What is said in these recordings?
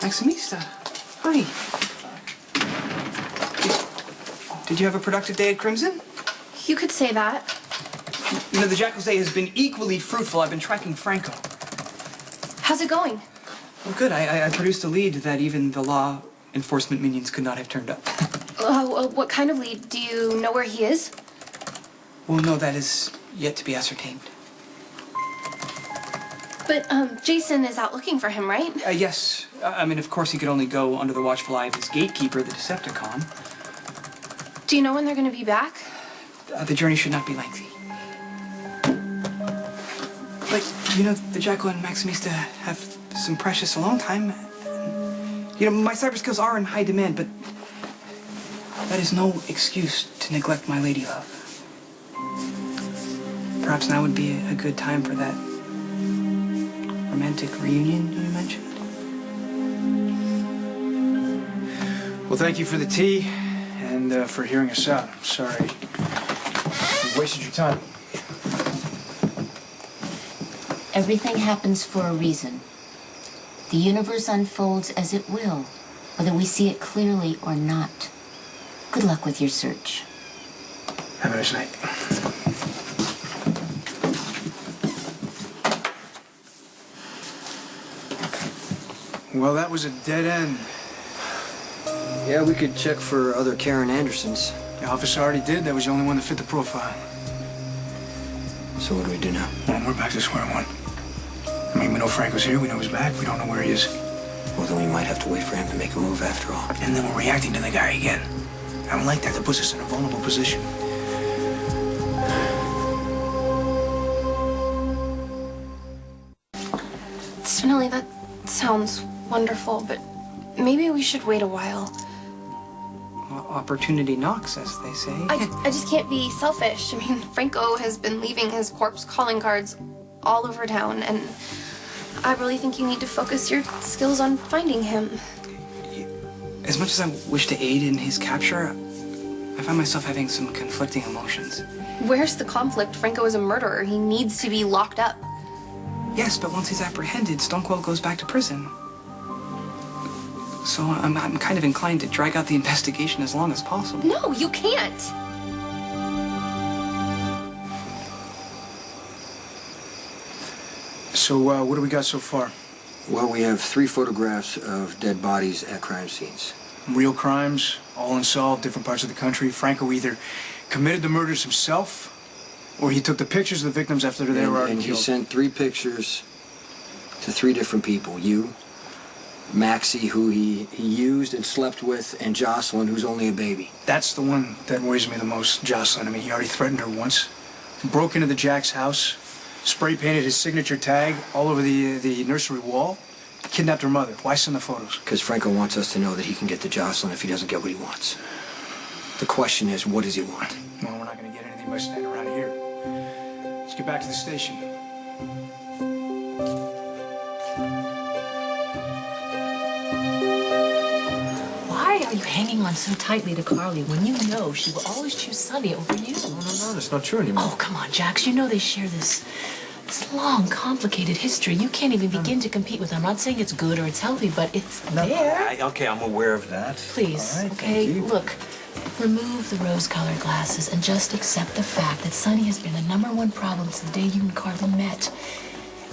Maximista, hi. Did you have a productive day at Crimson? You could say that. You know, the Jackal's Day has been equally fruitful. I've been tracking Franco. How's it going? Well, good. I produced a lead that even the law enforcement minions could not have turned up. What kind of lead? Do you know where he is? Well, no, that is yet to be ascertained. But, Jason is out looking for him, right? Yes. I mean, of course, he could only go under the watchful eye of his gatekeeper, the Decepticon. Do you know when they're going to be back? The journey should not be lengthy. But, you know, the Jackal and Maximista have some precious alone time. You know, my cyber skills are in high demand, but that is no excuse to neglect my lady love. Perhaps now would be a good time for that romantic reunion you mentioned. Well, thank you for the tea and for hearing us out. I'm sorry we wasted your time. Everything happens for a reason. The universe unfolds as it will, whether we see it clearly or not. Good luck with your search. Have a nice night. Well, that was a dead end. Yeah, we could check for other Karen Andersons. The officer already did. That was the only one that fit the profile. So what do we do now? Well, we're back to square one. I mean, we know Franco's here. We know he's back. We don't know where he is. Well, then we might have to wait for him to make a move after all. And then we're reacting to the guy again. I don't like that. That puts us in a vulnerable position. Sonny, that sounds wonderful, but maybe we should wait a while. Opportunity knocks, as they say. I just can't be selfish. I mean, Franco has been leaving his corpse calling cards all over town, and I really think you need to focus your skills on finding him. As much as I wish to aid in his capture, I find myself having some conflicting emotions. Where's the conflict? Franco is a murderer. He needs to be locked up. Yes, but once he's apprehended, Stonecoil goes back to prison. So I'm kind of inclined to drag out the investigation as long as possible. No, you can't. So, what do we got so far? Well, we have 3 photographs of dead bodies at crime scenes. Real crimes, all unsolved, different parts of the country. Franco either committed the murders himself, or he took the pictures of the victims after they were already killed. And he sent 3 pictures to 3 different people. You, Maxie, who he used and slept with, and Jocelyn, who's only a baby. That's the one that worries me the most, Jocelyn. I mean, he already threatened her once. Broke into the Jack's house, spray painted his signature tag all over the nursery wall. Kidnapped her mother. Why send the photos? Because Franco wants us to know that he can get to Jocelyn if he doesn't get what he wants. The question is, what does he want? Well, we're not going to get anything by standing around here. Let's get back to the station. Why are you hanging on so tightly to Carly when you know she will always choose Sonny over you? No, that's not true anymore. Oh, come on, Jax. You know they share this long, complicated history. You can't even begin to compete with them. I'm not saying it's good or it's healthy, but it's there. Okay, I'm aware of that. Please, All right, okay? thank you. Look, remove the rose-colored glasses and just accept the fact that Sonny has been the #1 problem since the day you and Carly met.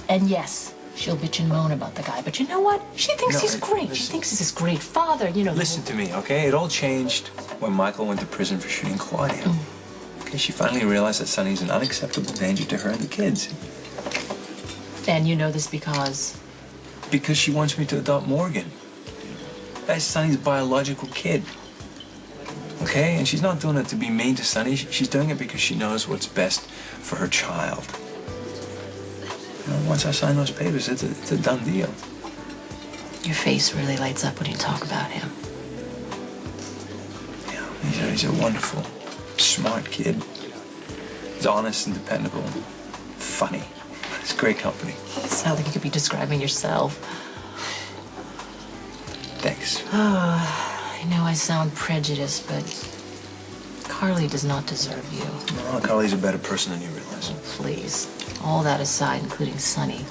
And yes, she'll bitch and moan about the guy, but you know what? She thinks he's great. She thinks he's this great father, you know. Listen to me, okay? It all changed when Michael went to prison for shooting Claudia. Okay, she finally realized that Sonny's an unacceptable danger to her and the kids. And you know this because? Because she wants me to adopt Morgan. That's Sonny's biological kid. Okay? And she's not doing it to be mean to Sonny. She's doing it because she knows what's best for her child. You know, once I sign those papers, it's a done deal. Your face really lights up when you talk about him. Yeah, he's a wonderful, smart kid. He's honest and dependable. Funny. It's great company. It sounds like you could be describing yourself. Thanks. I know I sound prejudiced, but Carly does not deserve you. No, Carly's a better person than you realize. Please. All that aside, including Sonny,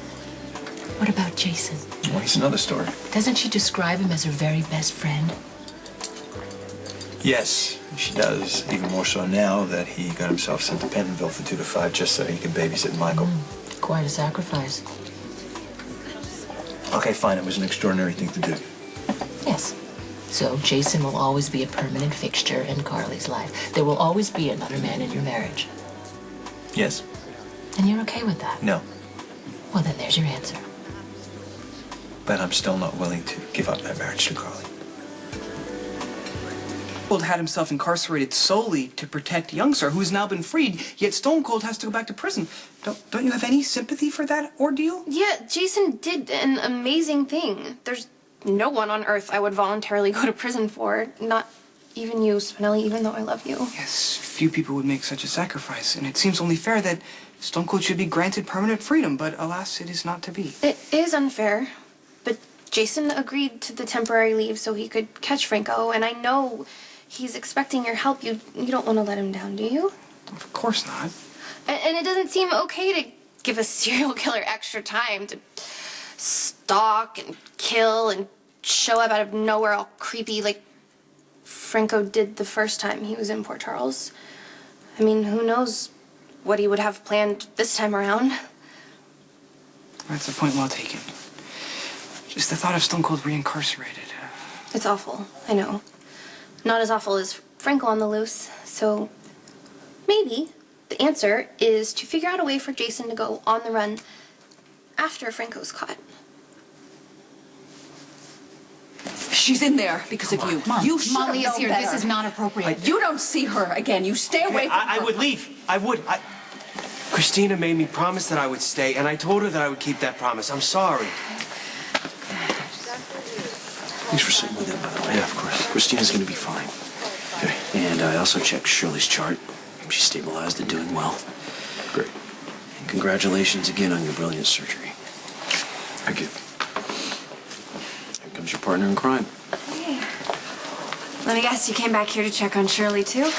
What about Jason? Well, he's another story. Doesn't she describe him as her very best friend? Yes, she does. Even more so now that he got himself sent to Pentonville for 2 to 5 just so he could babysit Michael. Quite a sacrifice. Okay, fine. It was an extraordinary thing to do. Yes. So Jason will always be a permanent fixture in Carly's life. There will always be another man in your marriage. Yes. And you're okay with that? No. Well, then there's your answer. But I'm still not willing to give up that marriage to Carly. Cold had himself incarcerated solely to protect young sir, who has now been freed, yet Stone Cold has to go back to prison. Don't you have any sympathy for that ordeal? Yeah, Jason did an amazing thing. There's no one on earth I would voluntarily go to prison for. Not even you, Spinelli, even though I love you. Yes, few people would make such a sacrifice, and it seems only fair that Stone Cold should be granted permanent freedom, but alas, it is not to be. It is unfair, but Jason agreed to the temporary leave so he could catch Franco, and I know he's expecting your help. You don't want to let him down, do you? Of course not. And it doesn't seem okay to give a serial killer extra time to stalk and kill and show up out of nowhere all creepy like Franco did the first time he was in Port Charles. I mean, who knows what he would have planned this time around. That's a point well taken. Just the thought of Stone Cold reincarcerated. It's awful, I know. Not as awful as Franco on the loose, so maybe the answer is to figure out a way for Jason to go on the run after Franco's caught. She's in there because of you. Mom, You should Molly have is known here. better. This is not appropriate. You don't see her again. You stay away from her. I would leave. I would. Christina made me promise that I would stay, and I told her that I would keep that promise. I'm sorry. Thanks for sitting with him, by the way. Yeah, of course. Christina's gonna be fine. Okay. And I also checked Shirley's chart. She's stabilized and doing well. Great. And congratulations again on your brilliant surgery. Thank you. Here comes your partner in crime. Hey. Let me guess, you came back here to check on Shirley, too?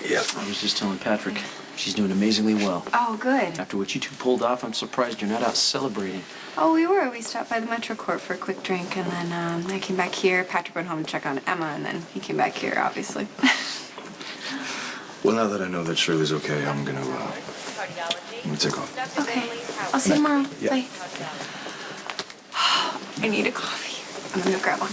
Yep. I was just telling Patrick. She's doing amazingly well. Oh, good. After what you two pulled off, I'm surprised you're not out celebrating. Oh, we were. We stopped by the Metro Court for a quick drink, and then I came back here. Patrick went home to check on Emma, and then he came back here, obviously. Well, now that I know that Shirley's okay, I'm gonna take off. Okay. I'll see you tomorrow. Yeah. Bye. I need a coffee. I'm gonna go grab one.